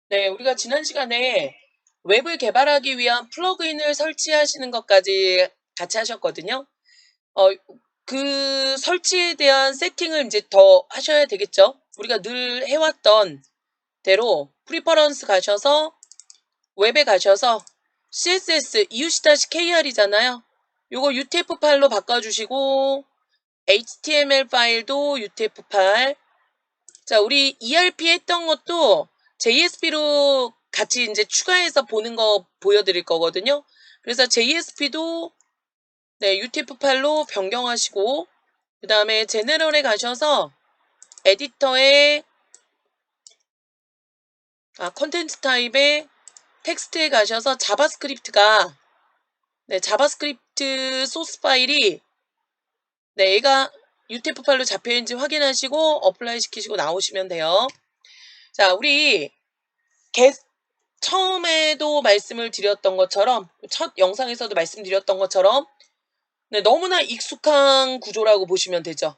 네, 우리가 지난 시간에 웹을 개발하기 위한 플러그인을 설치하시는 것까지 같이 하셨거든요. 어, 그 설치에 대한 세팅을 이제 더 하셔야 되겠죠. 우리가 늘 해왔던 대로 프리퍼런스 가셔서 웹에 가셔서 CSS iuc-kr이잖아요. 요거 UTF 파일로 바꿔주시고 HTML 파일도 UTF 파일. 자, 우리 ERP 했던 것도 JSP로 같이 이제 추가해서 보는 거 보여드릴 거거든요. 그래서 JSP도 네, UTF 파일로 변경하시고, 그 다음에 제너럴에 가셔서 에디터에, 컨텐츠 타입에 텍스트에 가셔서 자바스크립트가, 네, 자바스크립트 소스 파일이, 네, 얘가 UTF 파일로 잡혀있는지 확인하시고, 어플라이 시키시고 나오시면 돼요. 자, 우리 처음에도 말씀을 드렸던 것처럼, 첫 영상에서도 말씀드렸던 것처럼, 네, 너무나 익숙한 구조라고 보시면 되죠.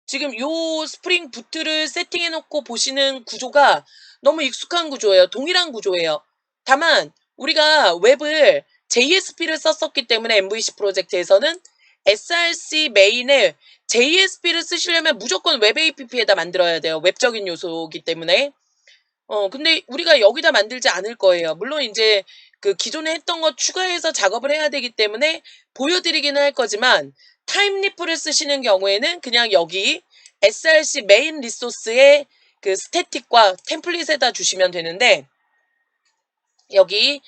지금 요 스프링 부트를 세팅해 놓고 보시는 구조가 너무 익숙한 구조예요. 동일한 구조예요. 다만 우리가 웹을 JSP를 썼었기 때문에 MVC 프로젝트에서는 SRC 메인에 JSP를 쓰시려면 무조건 웹 APP에다 만들어야 돼요. 웹적인 요소이기 때문에. 근데 우리가 여기다 만들지 않을 거예요. 물론 이제 그 기존에 했던 거 추가해서 작업을 해야 되기 때문에 보여드리기는 할 거지만 타임리프를 쓰시는 경우에는 그냥 여기 src 메인 리소스에 그 스태틱과 템플릿에다 주시면 되는데, 여기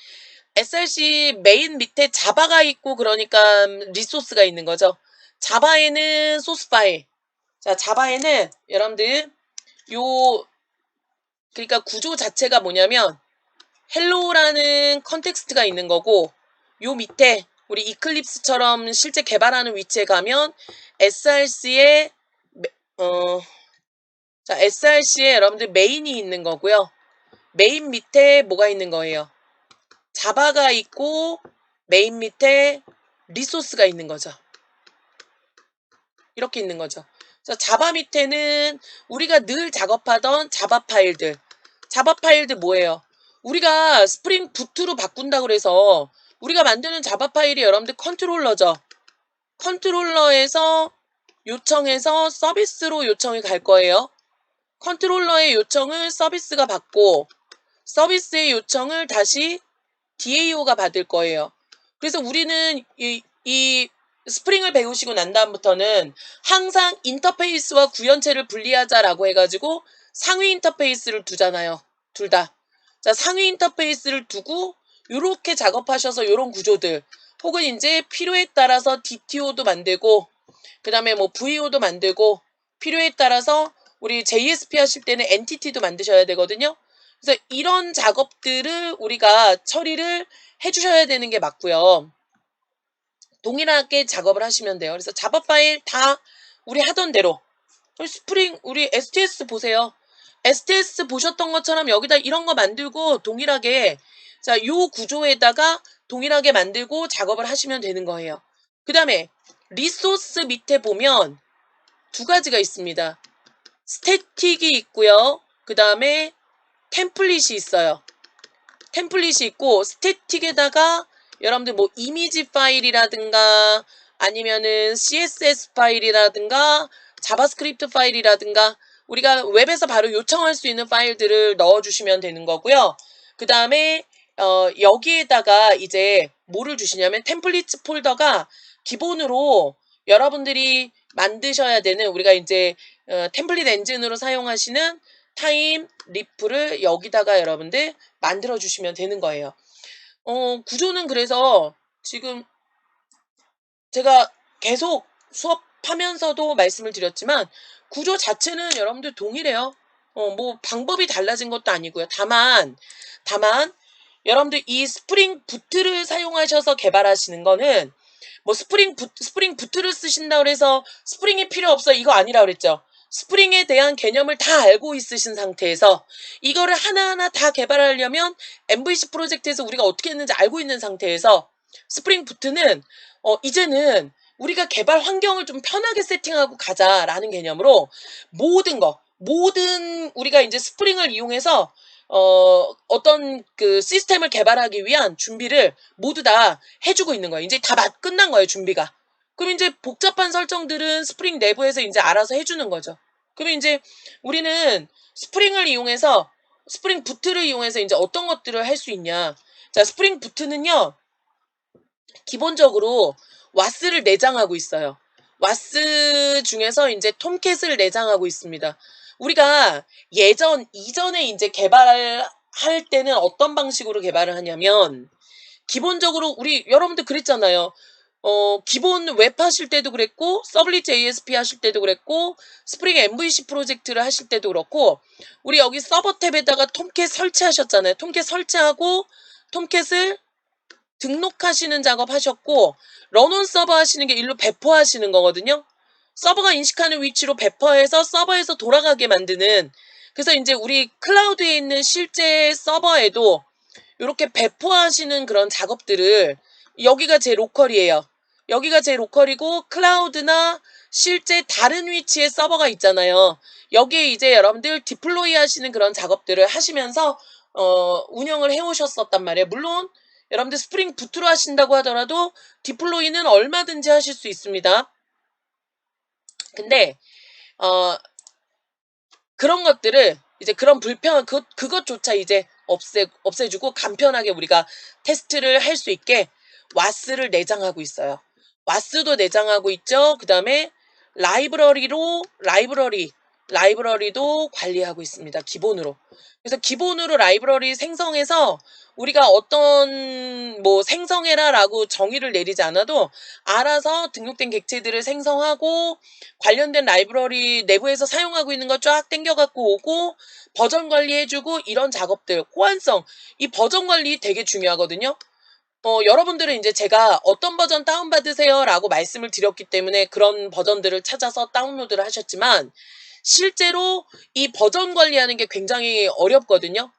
src 메인 밑에 자바가 있고 그러니까 리소스가 있는 거죠. 자바에는 소스 파일. 자, 자바에는 여러분들 요 그러니까 구조 자체가 뭐냐면 헬로우라는 컨텍스트가 있는 거고, 요 밑에 우리 이클립스처럼 실제 개발하는 위치에 가면 SRC에 SRC에 여러분들 메인이 있는 거고요. 메인 밑에 뭐가 있는 거예요? 자바가 있고 메인 밑에 리소스가 있는 거죠. 이렇게 있는 거죠. 그래서 자바 밑에는 우리가 늘 작업하던 자바 파일들. 자바 파일들 뭐예요? 우리가 스프링 부트로 바꾼다고 그래서 우리가 만드는 자바 파일이 여러분들 컨트롤러죠. 컨트롤러에서 요청해서 서비스로 요청이 갈 거예요. 컨트롤러의 요청을 서비스가 받고 서비스의 요청을 다시 DAO가 받을 거예요. 그래서 우리는 이 스프링을 배우시고 난 다음부터는 항상 인터페이스와 구현체를 분리하자라고 해가지고 상위 인터페이스를 두잖아요. 둘 다. 자, 상위 인터페이스를 두고 요렇게 작업하셔서 요런 구조들, 혹은 이제 필요에 따라서 DTO도 만들고 그 다음에 뭐 VO도 만들고, 필요에 따라서 우리 JSP 하실 때는 엔티티도 만드셔야 되거든요. 그래서 이런 작업들을 우리가 처리를 해주셔야 되는 게 맞고요. 동일하게 작업을 하시면 돼요. 그래서 자바 파일 다 우리 하던 대로, 스프링 우리 STS 보세요. STS 보셨던 것처럼 여기다 이런 거 만들고 동일하게, 자, 요 구조에다가 동일하게 만들고 작업을 하시면 되는 거예요. 그 다음에 리소스 밑에 보면 두 가지가 있습니다. 스태틱이 있고요. 그 다음에 템플릿이 있어요. 템플릿이 있고, 스태틱에다가 여러분들 뭐 이미지 파일이라든가 아니면은 CSS 파일이라든가 자바스크립트 파일이라든가 우리가 웹에서 바로 요청할 수 있는 파일들을 넣어주시면 되는 거고요. 그 다음에 여기에다가 이제 뭐를 주시냐면 템플릿 폴더가 기본으로 여러분들이 만드셔야 되는, 우리가 이제 템플릿 엔진으로 사용하시는 타임 리프를 여기다가 여러분들 만들어 주시면 되는 거예요. 구조는 그래서 지금 제가 계속 수업하면서도 말씀을 드렸지만 구조 자체는 여러분들 동일해요. 뭐 방법이 달라진 것도 아니고요. 다만 여러분들 이 스프링 부트를 사용하셔서 개발하시는 거는 뭐 스프링 부트를 쓰신다 그래서 스프링이 필요 없어 이거 아니라 그랬죠. 스프링에 대한 개념을 다 알고 있으신 상태에서 이거를 하나하나 다 개발하려면 MVC 프로젝트에서 우리가 어떻게 했는지 알고 있는 상태에서 스프링 부트는 이제는 우리가 개발 환경을 좀 편하게 세팅하고 가자라는 개념으로 모든 우리가 이제 스프링을 이용해서 어떤 그 시스템을 개발하기 위한 준비를 모두 다 해주고 있는 거예요. 이제 다 끝난 거예요, 준비가. 그럼 이제 복잡한 설정들은 스프링 내부에서 이제 알아서 해주는 거죠. 그러면 이제 우리는 스프링을 이용해서 스프링 부트를 이용해서 이제 어떤 것들을 할 수 있냐. 자, 스프링 부트는요, 기본적으로 와스를 내장하고 있어요. 와스 중에서 이제 톰캣을 내장하고 있습니다. 우리가 이전에 이제 개발할 때는 어떤 방식으로 개발을 하냐면, 기본적으로 우리 여러분들 그랬잖아요. 기본 웹 하실 때도 그랬고, 서블릿 JSP 하실 때도 그랬고, 스프링 MVC 프로젝트를 하실 때도 그렇고, 우리 여기 서버 탭에다가 톰캣 설치하셨잖아요. 톰캣 설치하고, 톰캣을 등록하시는 작업 하셨고, 런온 서버 하시는 게 일로 배포하시는 거거든요. 서버가 인식하는 위치로 배포해서 서버에서 돌아가게 만드는, 그래서 이제 우리 클라우드에 있는 실제 서버에도 이렇게 배포하시는 그런 작업들을, 여기가 제 로컬이에요. 여기가 제 로컬이고, 클라우드나 실제 다른 위치의 서버가 있잖아요. 여기에 이제 여러분들 디플로이 하시는 그런 작업들을 하시면서 운영을 해오셨었단 말이에요. 물론 여러분들 스프링 부트로 하신다고 하더라도 디플로이는 얼마든지 하실 수 있습니다. 근데 그런 것들을 이제 그런 그것조차 이제 없애주고 간편하게 우리가 테스트를 할 수 있게 와스를 내장하고 있어요. 와스도 내장하고 있죠. 그 다음에 라이브러리도 관리하고 있습니다. 기본으로. 그래서 기본으로 라이브러리 생성해서 우리가 어떤 뭐 생성해라라고 정의를 내리지 않아도 알아서 등록된 객체들을 생성하고 관련된 라이브러리 내부에서 사용하고 있는 거 쫙 땡겨갖고 오고 버전 관리해주고 이런 작업들, 호환성, 이 버전 관리 되게 중요하거든요. 여러분들은 이제 제가 어떤 버전 다운받으세요 라고 말씀을 드렸기 때문에 그런 버전들을 찾아서 다운로드를 하셨지만, 실제로 이 버전 관리하는 게 굉장히 어렵거든요.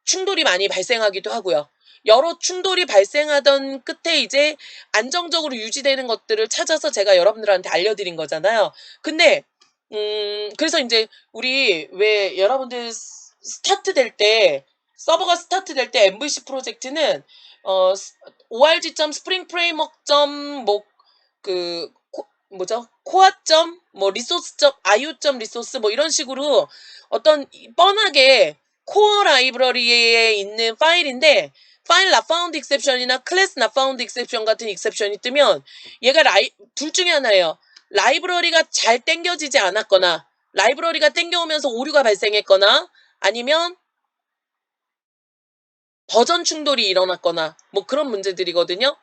충돌이 많이 발생하기도 하고요. 여러 충돌이 발생하던 끝에 이제 안정적으로 유지되는 것들을 찾아서 제가 여러분들한테 알려드린 거잖아요. 근데 그래서 이제 우리 왜 여러분들 스타트 될 때, 서버가 스타트 될 때 MVC 프로젝트는 org.springframework. 뭐그 뭐죠? 코아. 뭐 리소스. io. 리소스 뭐 이런 식으로 어떤 뻔하게 코어 라이브러리에 있는 파일인데, 파일 not found exception이나 클래스 not found exception 같은 exception이 뜨면 얘가 둘 중에 하나예요. 라이브러리가 잘 땡겨지지 않았거나, 라이브러리가 땡겨오면서 오류가 발생했거나, 아니면 버전 충돌이 일어났거나 뭐 그런 문제들이거든요.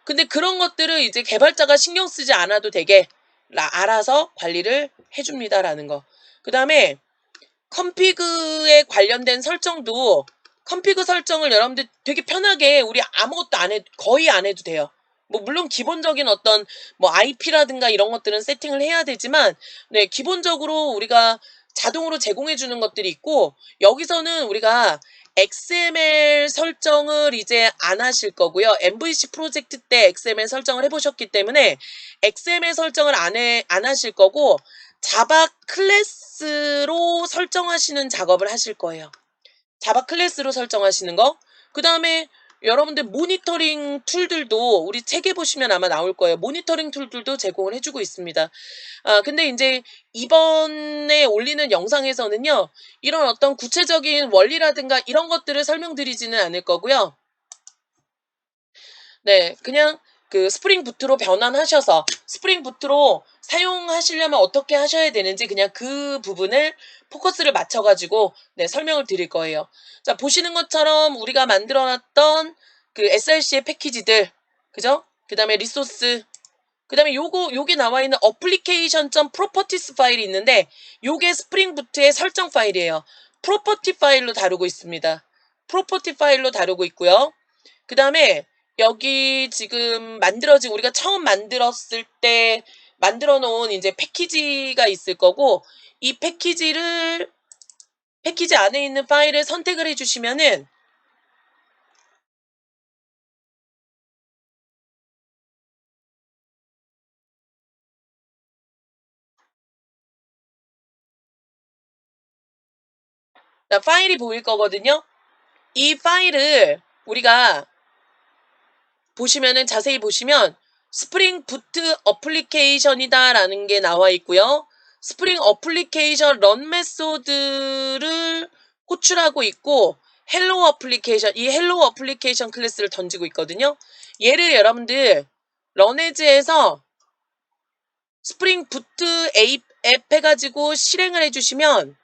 근데 그런 것들을 이제 개발자가 신경 쓰지 않아도 되게 알아서 관리를 해줍니다라는 거. 그 다음에 컴피그에 관련된 설정도, 컴피그 설정을 여러분들 되게 편하게 우리 아무것도 거의 안 해도 돼요. 뭐 물론 기본적인 어떤 뭐 IP라든가 이런 것들은 세팅을 해야 되지만, 네, 기본적으로 우리가 자동으로 제공해 주는 것들이 있고, 여기서는 우리가 XML 설정을 이제 안 하실 거고요. MVC 프로젝트 때 XML 설정을 해보셨기 때문에 XML 설정을 안 하실 거고, 자바 클래스로 설정하시는 작업을 하실 거예요. 자바 클래스로 설정하시는 거. 그 다음에 여러분들 모니터링 툴들도 우리 책에 보시면 아마 나올 거예요. 모니터링 툴들도 제공을 해주고 있습니다. 근데 이제 이번에 올리는 영상에서는요, 이런 어떤 구체적인 원리라든가 이런 것들을 설명드리지는 않을 거고요. 네, 그냥 그 스프링 부트로 변환하셔서 스프링 부트로 사용하시려면 어떻게 하셔야 되는지 그냥 그 부분을 포커스를 맞춰가지고 네, 설명을 드릴 거예요. 자, 보시는 것처럼 우리가 만들어놨던 그 SRC의 패키지들, 그죠? 그 다음에 리소스, 그 다음에 요게 나와 있는 application.properties 파일이 있는데, 요게 스프링 부트의 설정 파일이에요. 프로퍼티 파일로 다루고 있습니다. 프로퍼티 파일로 다루고 있고요. 그 다음에 여기 지금 우리가 처음 만들었을 때 만들어 놓은 이제 패키지가 있을 거고, 이 패키지 안에 있는 파일을 선택을 해주시면은 자, 파일이 보일 거거든요. 이 파일을 우리가 보시면은 자세히 보시면 스프링 부트 어플리케이션이다 라는 게 나와 있고요. 스프링 어플리케이션 런 메소드를 호출하고 있고 헬로 어플리케이션, 이 헬로 어플리케이션 클래스를 던지고 있거든요. 얘를 여러분들 런에즈에서 스프링 부트 앱 해가지고 실행을 해주시면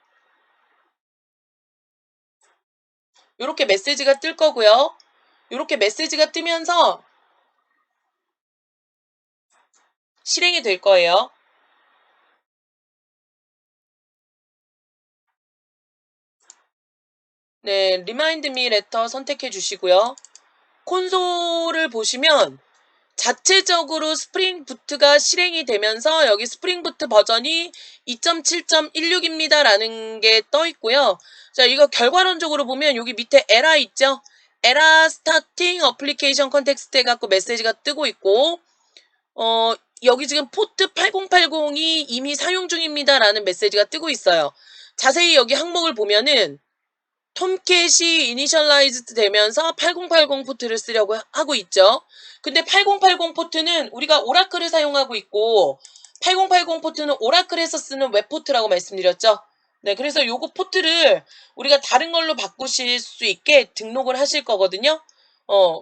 이렇게 메시지가 뜰 거고요. 이렇게 메시지가 뜨면서 실행이 될 거예요. 네, 리마인드 미 레터 선택해 주시고요. 콘솔을 보시면 자체적으로 스프링 부트가 실행이 되면서 여기 스프링 부트 버전이 2.7.16입니다 라는 게 떠 있고요. 자, 이거 결과론적으로 보면 여기 밑에 에라 있죠? 에라 스타팅 어플리케이션 컨텍스트 해갖고 메시지가 뜨고 있고, 여기 지금 포트 8080이 이미 사용 중입니다 라는 메시지가 뜨고 있어요. 자세히 여기 항목을 보면은 톰캣이 이니셜라이즈 되면서 8080 포트를 쓰려고 하고 있죠. 근데 8080 포트는 우리가 오라클을 사용하고 있고 8080 포트는 오라클에서 쓰는 웹포트라고 말씀드렸죠. 네, 그래서 요거 포트를 우리가 다른 걸로 바꾸실 수 있게 등록을 하실 거거든요.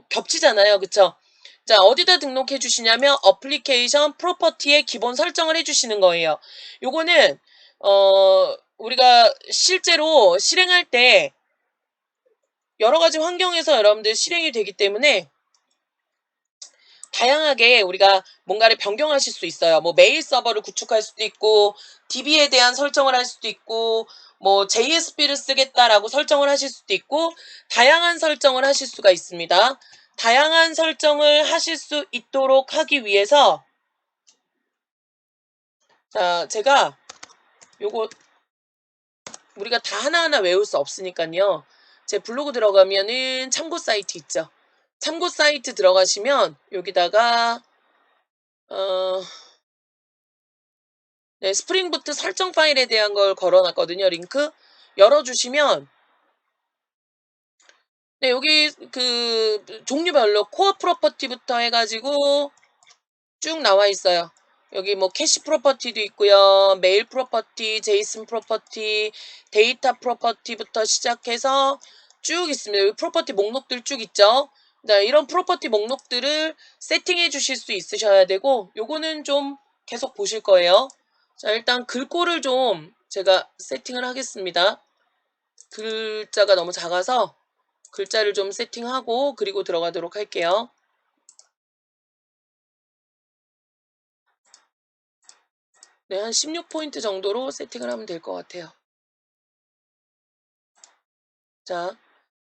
겹치잖아요. 그쵸? 자, 어디다 등록해 주시냐면 어플리케이션 프로퍼티에 기본 설정을 해 주시는 거예요. 요거는 우리가 실제로 실행할 때 여러 가지 환경에서 여러분들 실행이 되기 때문에 다양하게 우리가 뭔가를 변경하실 수 있어요. 뭐 메일 서버를 구축할 수도 있고 DB에 대한 설정을 할 수도 있고 뭐 JSP를 쓰겠다라고 설정을 하실 수도 있고 다양한 설정을 하실 수가 있습니다. 다양한 설정을 하실 수 있도록 하기 위해서 자, 제가 요거 우리가 다 하나하나 외울 수 없으니까요. 제 블로그 들어가면은 참고 사이트 있죠. 참고 사이트 들어가시면 여기다가 네, 스프링 부트 설정 파일에 대한 걸 걸어놨거든요. 링크 열어주시면 네, 여기 그 종류별로 코어 프로퍼티부터 해가지고 쭉 나와 있어요. 여기 뭐 캐시 프로퍼티도 있고요. 메일 프로퍼티, 제이슨 프로퍼티, 데이터 프로퍼티부터 시작해서 쭉 있습니다. 여기 프로퍼티 목록들 쭉 있죠. 네, 이런 프로퍼티 목록들을 세팅해 주실 수 있으셔야 되고 요거는 좀 계속 보실 거예요. 자, 일단 글꼴을 좀 제가 세팅을 하겠습니다. 글자가 너무 작아서 글자를 좀 세팅하고 그리고 들어가도록 할게요. 네, 한 16포인트 정도로 세팅을 하면 될 것 같아요. 자,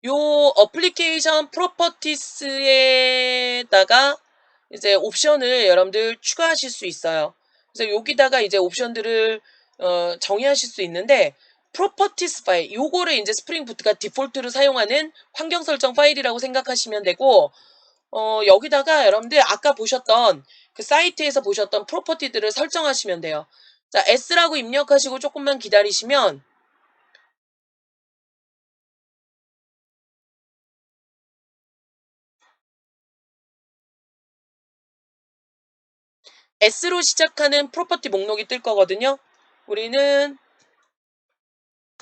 요 어플리케이션 프로퍼티스에다가 이제 옵션을 여러분들 추가하실 수 있어요. 그래서 여기다가 이제 옵션들을 정의하실 수 있는데 프로퍼티스 파일 요거를 이제 스프링 부트가 디폴트로 사용하는 환경 설정 파일이라고 생각하시면 되고 여기다가 여러분들 아까 보셨던 그 사이트에서 보셨던 프로퍼티들을 설정하시면 돼요. 자, S라고 입력하시고 조금만 기다리시면 S로 시작하는 프로퍼티 목록이 뜰 거거든요. 우리는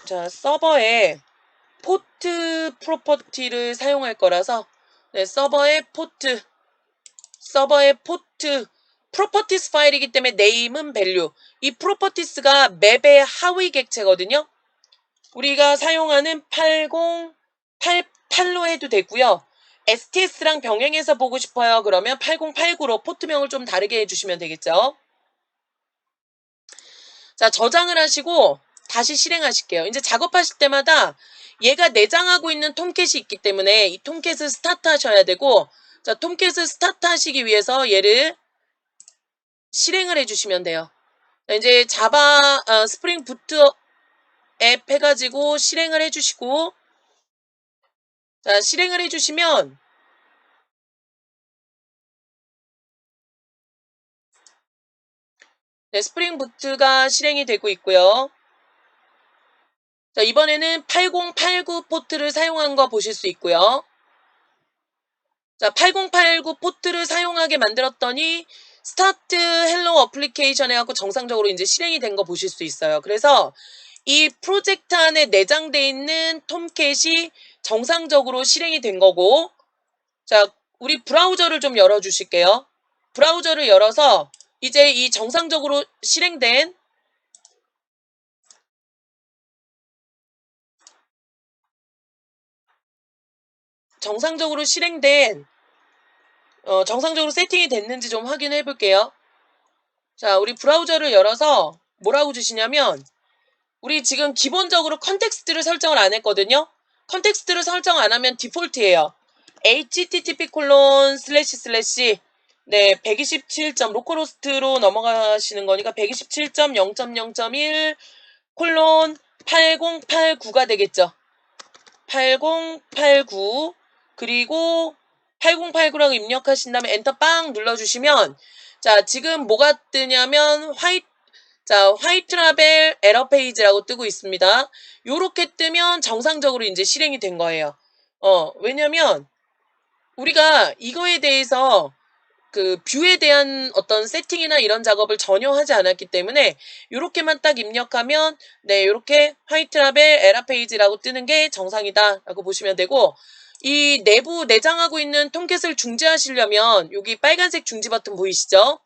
자, 서버에 포트 프로퍼티를 사용할 거라서 네, 서버의 포트 프로퍼티스 파일이기 때문에 네임은 밸류. 이 프로퍼티스가 맵의 하위 객체거든요. 우리가 사용하는 8088로 해도 되고요. STS랑 병행해서 보고 싶어요. 그러면 8089로 포트명을 좀 다르게 해주시면 되겠죠. 자, 저장을 하시고 다시 실행하실게요. 이제 작업하실 때마다 얘가 내장하고 있는 톰캣이 있기 때문에 이 톰캣을 스타트 하셔야 되고, 자, 톰캣을 스타트 하시기 위해서 얘를 실행을 해주시면 돼요. 자, 이제 자바 스프링 부트 앱 해가지고 실행을 해주시고, 자, 실행을 해주시면 네, 스프링 부트가 실행이 되고 있고요. 자, 이번에는 8089 포트를 사용한 거 보실 수 있고요. 자, 8089 포트를 사용하게 만들었더니 스타트 헬로 어플리케이션 해갖고 정상적으로 이제 실행이 된 거 보실 수 있어요. 그래서 이 프로젝트 안에 내장되어 있는 톰캣이 정상적으로 실행이 된 거고, 자, 우리 브라우저를 좀 열어주실게요. 브라우저를 열어서 이제 이 정상적으로 실행된 정상적으로 세팅이 됐는지 좀 확인해 볼게요. 자, 우리 브라우저를 열어서 뭐라고 주시냐면, 우리 지금 기본적으로 컨텍스트를 설정을 안 했거든요. 컨텍스트를 설정 안 하면 디폴트예요. http:// 네, 127. 로컬호스트로 넘어가시는 거니까 127.0.0.1 8089가 되겠죠. 8089 그리고 8089라고 입력하신 다음에 엔터 빵 눌러주시면, 자, 지금 뭐가 뜨냐면 화이트 라벨 에러 페이지라고 뜨고 있습니다. 요렇게 뜨면 정상적으로 이제 실행이 된 거예요. 왜냐면 우리가 이거에 대해서 그 뷰에 대한 어떤 세팅이나 이런 작업을 전혀 하지 않았기 때문에 요렇게만 딱 입력하면, 네, 요렇게 화이트 라벨 에러 페이지라고 뜨는 게 정상이다 라고 보시면 되고, 이 내부 내장하고 있는 톰캣을 중지하시려면 여기 빨간색 중지 버튼 보이시죠?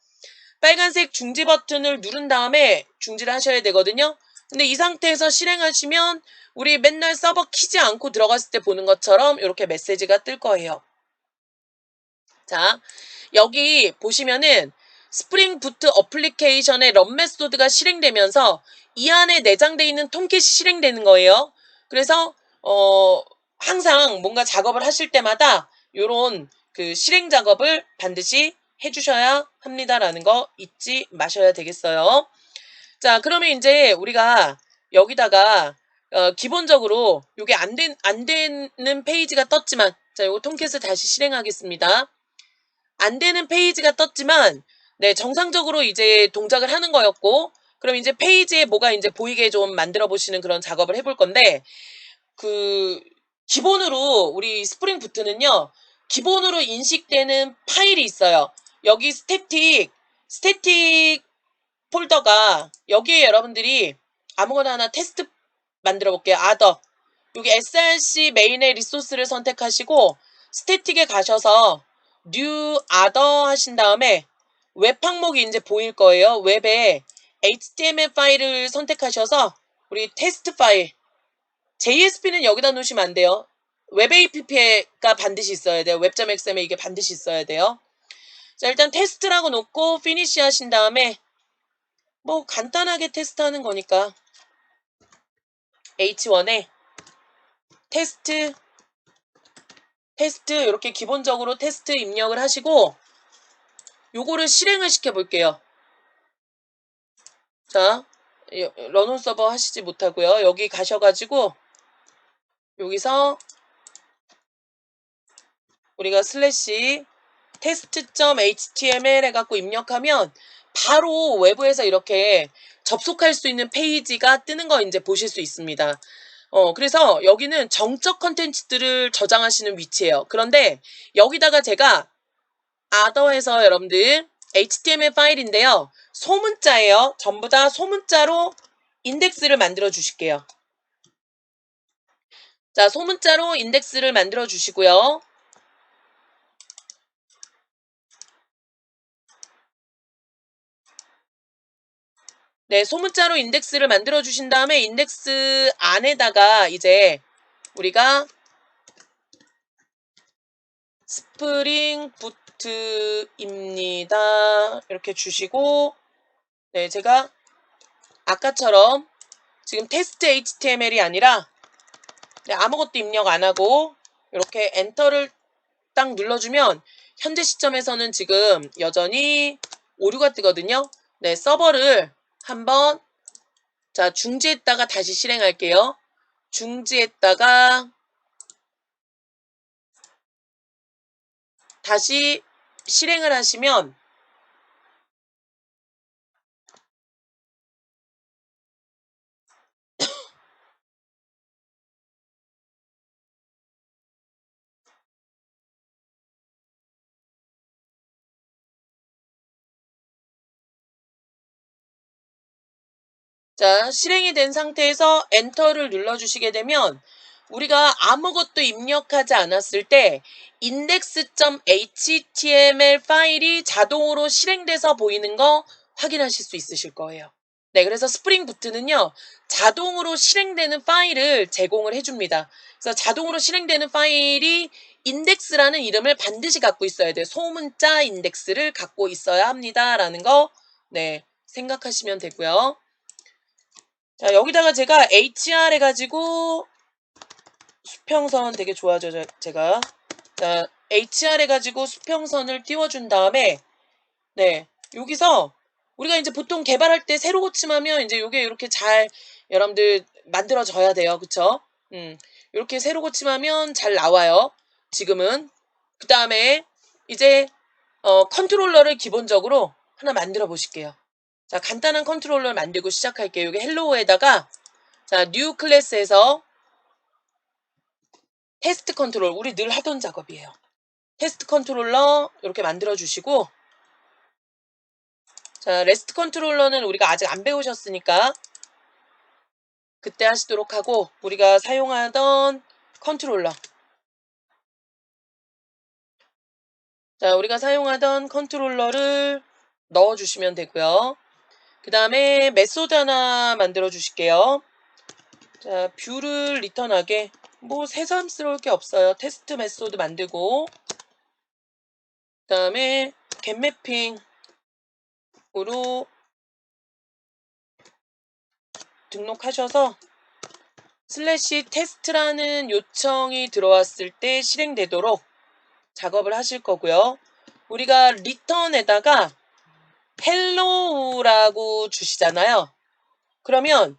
빨간색 중지 버튼을 누른 다음에 중지를 하셔야 되거든요. 근데 이 상태에서 실행하시면 우리 맨날 서버 키지 않고 들어갔을 때 보는 것처럼 이렇게 메시지가 뜰 거예요. 자, 여기 보시면은 스프링 부트 어플리케이션의 런 메소드가 실행되면서 이 안에 내장되어 있는 톰캣이 실행되는 거예요. 그래서 항상 뭔가 작업을 하실 때마다 요런 그 실행 작업을 반드시 해주셔야 합니다라는 거 잊지 마셔야 되겠어요. 자, 그러면 이제 우리가 여기다가 기본적으로 요게 안 되는 페이지가 떴지만, 자, 요거 톰캣을 다시 실행하겠습니다. 안 되는 페이지가 떴지만, 네, 정상적으로 이제 동작을 하는 거였고, 그럼 이제 페이지에 뭐가 이제 보이게 좀 만들어 보시는 그런 작업을 해볼 건데, 기본으로 우리 스프링 부트는요, 기본으로 인식되는 파일이 있어요. 여기 스태틱 폴더가, 여기에 여러분들이 아무거나 하나 테스트 만들어 볼게요. 아더. 여기 src 메인의 리소스를 선택하시고 스태틱에 가셔서 new other 하신 다음에 웹 항목이 이제 보일 거예요. 웹에 html 파일을 선택하셔서 우리 테스트 파일, JSP는 여기다 놓으시면 안 돼요. 웹 app가 반드시 있어야 돼요. web.xml 이게 반드시 있어야 돼요. 자, 일단 테스트라고 놓고 피니시 하신 다음에 뭐 간단하게 테스트하는 거니까 H1에 테스트 이렇게 기본적으로 테스트 입력을 하시고 요거를 실행을 시켜 볼게요. 자, 런온 서버 하시지 못하고요. 여기 가셔가지고 여기서 우리가 슬래시 test.html 해갖고 입력하면 바로 외부에서 이렇게 접속할 수 있는 페이지가 뜨는 거 이제 보실 수 있습니다. 그래서 여기는 정적 컨텐츠들을 저장하시는 위치예요. 그런데 여기다가 제가 other해서 여러분들 HTML 파일인데요. 소문자예요. 전부 다 소문자로 인덱스를 만들어 주실게요. 자, 소문자로 인덱스를 만들어 주시고요. 네, 소문자로 인덱스를 만들어 주신 다음에 인덱스 안에다가 이제 우리가 스프링 부트입니다. 이렇게 주시고, 네, 제가 아까처럼 지금 테스트 HTML이 아니라, 네, 아무것도 입력 안 하고 이렇게 엔터를 딱 눌러주면 현재 시점에서는 지금 여전히 오류가 뜨거든요. 네, 서버를 한번, 자, 중지했다가 다시 실행할게요. 중지했다가 다시 실행을 하시면 자, 실행이 된 상태에서 엔터를 눌러주시게 되면 우리가 아무것도 입력하지 않았을 때 index.html 파일이 자동으로 실행돼서 보이는 거 확인하실 수 있으실 거예요. 네, 그래서 스프링 부트는요, 자동으로 실행되는 파일을 제공을 해줍니다. 그래서 자동으로 실행되는 파일이 인덱스라는 이름을 반드시 갖고 있어야 돼요. 소문자 인덱스를 갖고 있어야 합니다. 라는 거, 네, 생각하시면 되고요. 자, 여기다가 제가 HR 해가지고 수평선 되게 좋아하죠, 제가. 자, HR 해가지고 수평선을 띄워준 다음에, 네, 여기서 우리가 이제 보통 개발할 때 새로 고침하면 이제 요게 이렇게 잘 여러분들 만들어져야 돼요. 그쵸? 이렇게 새로 고침하면 잘 나와요. 지금은. 그 다음에 이제 컨트롤러를 기본적으로 하나 만들어 보실게요. 자, 간단한 컨트롤러를 만들고 시작할게요. 여기 헬로우에다가 자, 뉴 클래스에서 테스트 컨트롤, 우리 늘 하던 작업이에요. 테스트 컨트롤러 이렇게 만들어 주시고, 자, 레스트 컨트롤러는 우리가 아직 안 배우셨으니까 그때 하시도록 하고, 우리가 사용하던 컨트롤러, 자, 우리가 사용하던 컨트롤러를 넣어 주시면 되고요. 그 다음에 메소드 하나 만들어 주실게요. 자, 뷰를 리턴하게, 뭐 새삼스러울 게 없어요. 테스트 메소드 만들고, 그 다음에 겟매핑으로 등록하셔서 슬래시 테스트라는 요청이 들어왔을 때 실행되도록 작업을 하실 거고요. 우리가 리턴에다가 헬로우라고 주시잖아요. 그러면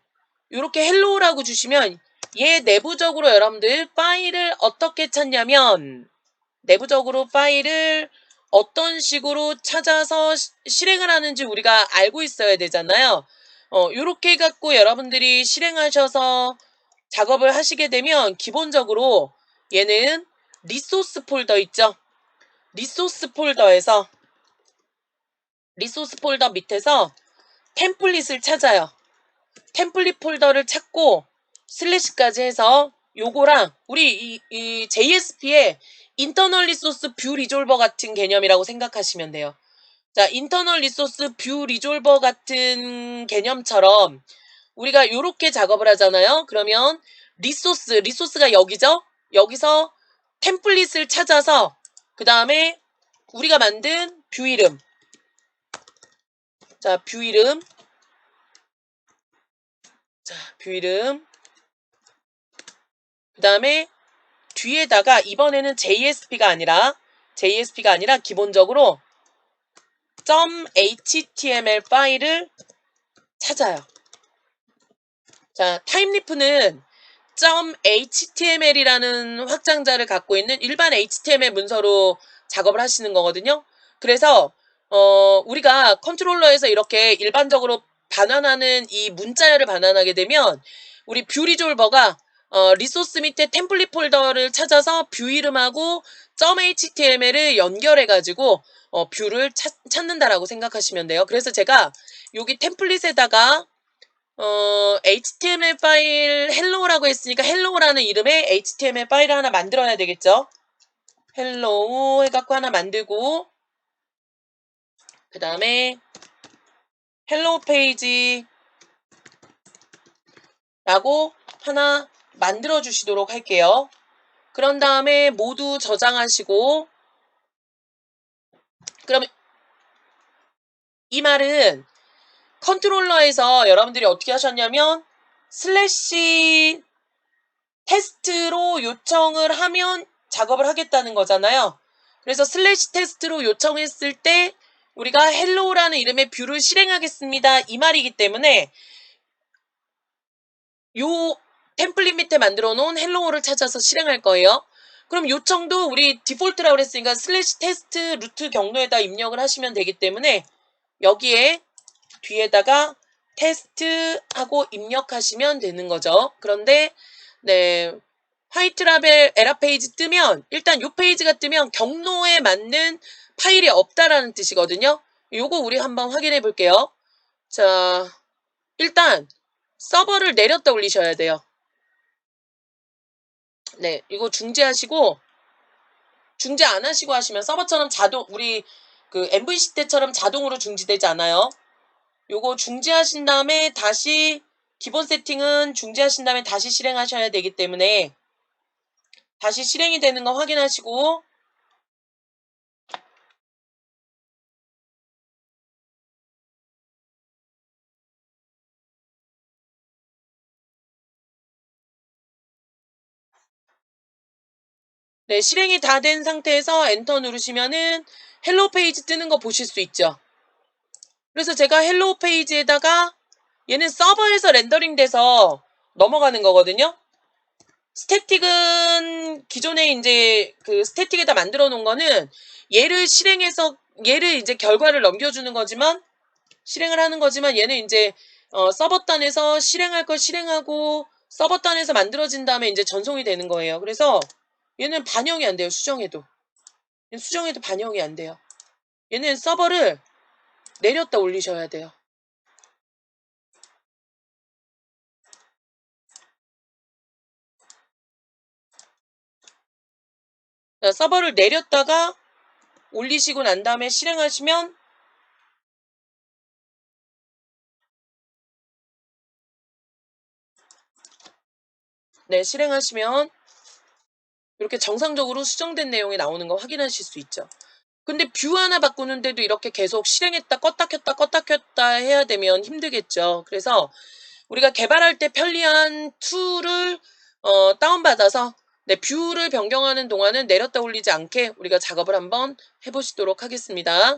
이렇게 헬로우라고 주시면 얘 내부적으로 여러분들 파일을 어떻게 찾냐면, 내부적으로 파일을 어떤 식으로 찾아서 실행을 하는지 우리가 알고 있어야 되잖아요. 요렇게 갖고 여러분들이 실행하셔서 작업을 하시게 되면 기본적으로 얘는 리소스 폴더 있죠? 리소스 폴더 밑에서 템플릿을 찾아요. 템플릿 폴더를 찾고 슬래시까지 해서 요거랑 우리 이 JSP의 인터널 리소스 뷰 리졸버 같은 개념이라고 생각하시면 돼요. 자, 인터널 리소스 뷰 리졸버 같은 개념처럼 우리가 요렇게 작업을 하잖아요. 그러면 리소스가 여기죠? 여기서 템플릿을 찾아서 그 다음에 우리가 만든 뷰 이름, 자, 뷰 이름, 그 다음에 뒤에다가 이번에는 JSP가 아니라 기본적으로 .html 파일을 찾아요. 자, 타임리프는 .html이라는 확장자를 갖고 있는 일반 HTML 문서로 작업을 하시는 거거든요. 그래서 우리가 컨트롤러에서 이렇게 일반적으로 반환하는 이 문자열을 반환하게 되면 우리 뷰 리졸버가 리소스 밑에 템플릿 폴더를 찾아서 뷰 이름하고 .html을 연결해가지고 뷰를 찾는다라고 생각하시면 돼요. 그래서 제가 여기 템플릿에다가 HTML 파일 헬로우라고 했으니까 헬로우라는 이름의 HTML 파일을 하나 만들어야 되겠죠. 헬로우 해갖고 하나 만들고, 그 다음에 헬로우 페이지라고 하나 만들어 주시도록 할게요. 그런 다음에 모두 저장하시고, 그러면 이 말은 컨트롤러에서 여러분들이 어떻게 하셨냐면 슬래시 테스트로 요청을 하면 작업을 하겠다는 거잖아요. 그래서 슬래시 테스트로 요청했을 때 우리가 헬로우라는 이름의 뷰를 실행하겠습니다. 이 말이기 때문에 요 템플릿 밑에 만들어 놓은 헬로우를 찾아서 실행할 거예요. 그럼 요청도 우리 디폴트라고 그랬으니까 슬래시 테스트 루트 경로에다 입력을 하시면 되기 때문에 여기에 뒤에다가 테스트하고 입력하시면 되는 거죠. 그런데 네, 화이트 라벨 에러 페이지 뜨면 일단 이 페이지가 뜨면 경로에 맞는 파일이 없다라는 뜻이거든요. 요거 우리 한번 확인해 볼게요. 자, 일단 서버를 내렸다 올리셔야 돼요. 네, 이거 중지하시고, 중지 안 하시고 하시면 서버처럼 우리 그 MVC 때처럼 자동으로 중지되지 않아요. 요거 중지하신 다음에 다시 기본 세팅은 중지하신 다음에 다시 실행하셔야 되기 때문에 다시 실행이 되는 거 확인하시고, 네, 실행이 다 된 상태에서 엔터 누르시면은 헬로 페이지 뜨는 거 보실 수 있죠. 그래서 제가 헬로 페이지에다가 얘는 서버에서 렌더링 돼서 넘어가는 거거든요. 스태틱은 기존에 이제 그 스태틱에다 만들어 놓은 거는 얘를 실행해서 얘를 이제 결과를 넘겨주는 거지만 실행을 하는 거지만 얘는 이제 서버단에서 실행할 걸 실행하고 서버단에서 만들어진 다음에 이제 전송이 되는 거예요. 그래서 얘는 반영이 안 돼요. 수정해도 반영이 안 돼요. 얘는 서버를 내렸다 올리셔야 돼요. 서버를 내렸다가 올리시고 난 다음에 실행하시면 네, 실행하시면 이렇게 정상적으로 수정된 내용이 나오는 거 확인하실 수 있죠. 근데 뷰 하나 바꾸는데도 이렇게 계속 실행했다 껐다 켰다 껐다 켰다 해야 되면 힘들겠죠. 그래서 우리가 개발할 때 편리한 툴을 다운받아서 네, 뷰를 변경하는 동안은 내렸다 올리지 않게 우리가 작업을 한번 해보시도록 하겠습니다.